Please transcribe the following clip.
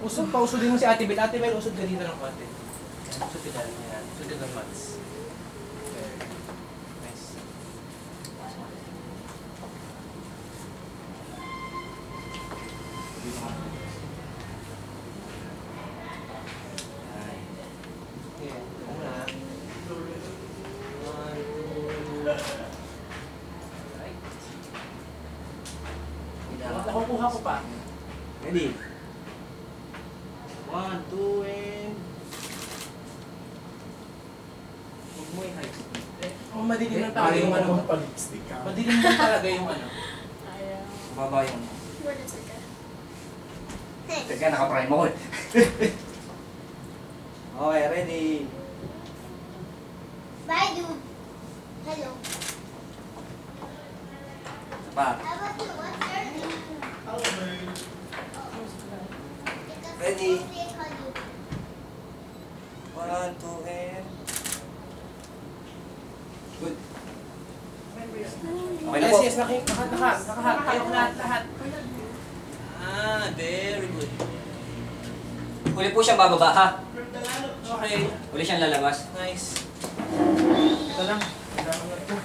usod pa, usodin mo si Ate Bel. Ate Bel, usod ka dito ng konti. Usod ka dito. Yan. Usod ka ng mats. Nice. Yeah. Una. 1, 2. Right. Nakukuha ko pa. Ready? 1, 2, and... Huwag mo i-high. Madilim lang talaga yung ano. Madilim lang talaga yung ano. Baba yung... Where is it go? Teka, naka-prime ako eh. Okay, ready? Bye, dude. Hello. Isa pa. How about you? What's your name? Ready? They call you. 1, 2, and... Good. Okay na Yes, po. yes, nakahat. Kayo lahat. Very good. Huli po siyang bababa ha. Okay, Huli siyang lalabas. nice. Ito lang. Kailangan na ito.